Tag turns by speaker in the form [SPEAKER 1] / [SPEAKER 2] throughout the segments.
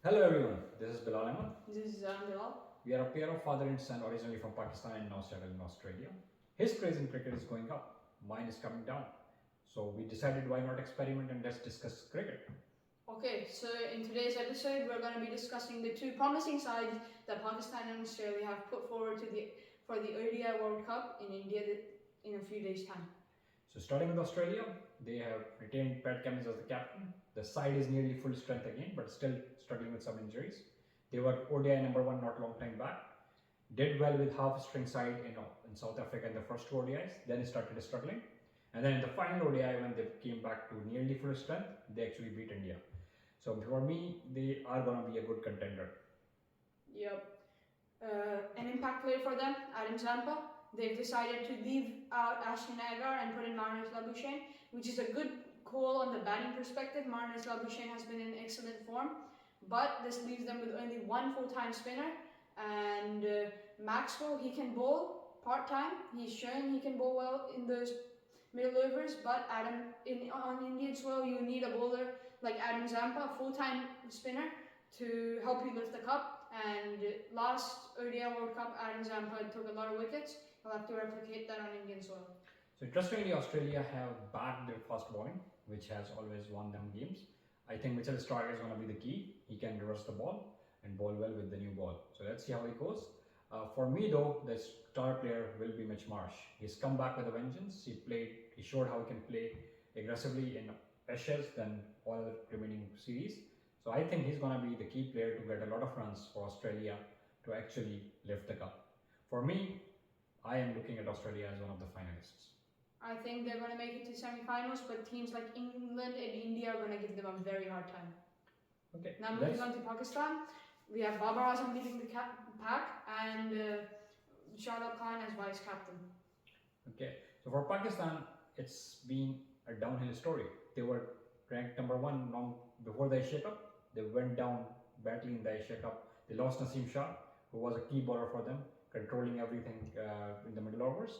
[SPEAKER 1] Hello everyone, this is Bilal Ahmed.
[SPEAKER 2] This is Bilal.
[SPEAKER 1] We are a pair of father and son originally from Pakistan and now settled in Australia. His craze in cricket is going up, mine is coming down. So we decided why not experiment and let's discuss cricket.
[SPEAKER 2] Okay, so in today's episode, we're going to be discussing the two promising sides that Pakistan and Australia have put forward for the ODI World Cup in India in a few days' time.
[SPEAKER 1] So starting with Australia, they have retained Pat Cummins as the captain. The side is nearly full strength again, but still struggling with some injuries. They were ODI number one not long time back. Did well with half a string side in South Africa in the first two ODIs, then started struggling. And then in the final ODI, when they came back to nearly full strength, they actually beat India. So for me, they are going to be a good contender.
[SPEAKER 2] Yep. An impact player for them, Adam Zampa. They've decided to leave out Ashton Agar and put in Marnus Labuschagne, which is a good call on the batting perspective. Marnus Labuschagne has been in excellent form, but this leaves them with only one full-time spinner. And Maxwell, he can bowl part-time. He's shown he can bowl well in those middle overs, but on Indian soil, you need a bowler like Adam Zampa, a full-time spinner, to help you lift the cup. And last ODI World Cup, Adam Zampa took a lot of wickets. He'll have to replicate that on Indian soil.
[SPEAKER 1] So interestingly, Australia have backed their fast bowling, which has always won them games. I think Mitchell Stark is going to be the key. He can reverse the ball and bowl well with the new ball. So let's see how he goes. For me though, the star player will be Mitch Marsh. He's come back with a vengeance. He showed how he can play aggressively in Ashes than all the remaining series. So I think he's going to be the key player to get a lot of runs for Australia to actually lift the cup. For me, I am looking at Australia as one of the finalists.
[SPEAKER 2] I think they're going to make it to semi-finals, but teams like England and India are going to give them a very hard time.
[SPEAKER 1] Okay.
[SPEAKER 2] Now moving on to Pakistan, we have Babar Azam leading the pack and Shaheen Khan as vice captain.
[SPEAKER 1] Okay, so for Pakistan, it's been a downhill story. They were ranked number one long before the Asia Cup. They went down badly in the Asia Cup. They lost Naseem Shah, who was a key bowler for them, controlling everything in the middle overs.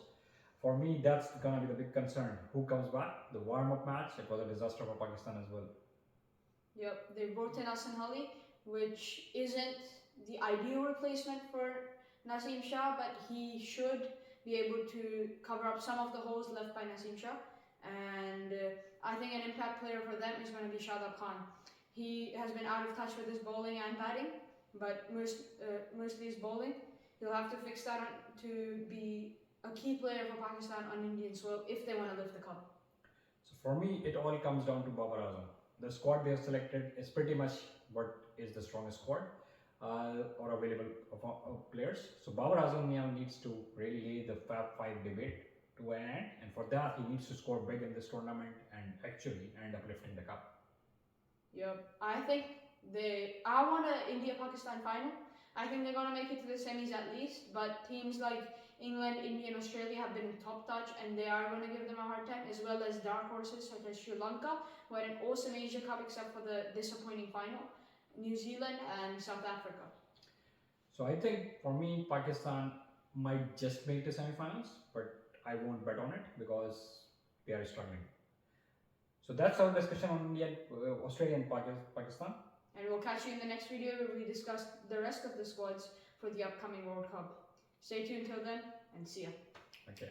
[SPEAKER 1] For me, that's going to be the big concern. Who comes back? The warm-up match, it was a disaster for Pakistan as well.
[SPEAKER 2] Yep, they brought in Hasan, which isn't the ideal replacement for Naseem Shah, but he should be able to cover up some of the holes left by Naseem Shah. And I think an impact player for them is going to be Shaheen Khan. He has been out of touch with his bowling and batting, but mostly his bowling. He'll have to fix that to be a key player for Pakistan on Indian soil if they want to lift the cup.
[SPEAKER 1] So for me, it all comes down to Babar Azam. The squad they have selected is pretty much what is the strongest squad or available players. So Babar Azam now needs to really lay the Fab 5 debate to an end, and for that he needs to score big in this tournament and actually end up lifting the cup.
[SPEAKER 2] Yep, I want an India-Pakistan final. I think they're going to make it to the semis at least, but teams like England, India and Australia have been in top touch and they are going to give them a hard time, as well as dark horses such as Sri Lanka, who had an awesome Asia Cup except for the disappointing final, New Zealand and South Africa.
[SPEAKER 1] So I think for me, Pakistan might just make the semi-finals, but I won't bet on it because they are struggling. So that's our discussion on Australia and Pakistan.
[SPEAKER 2] And we'll catch you in the next video where we discuss the rest of the squads for the upcoming World Cup. Stay tuned till then and see ya.
[SPEAKER 1] Okay.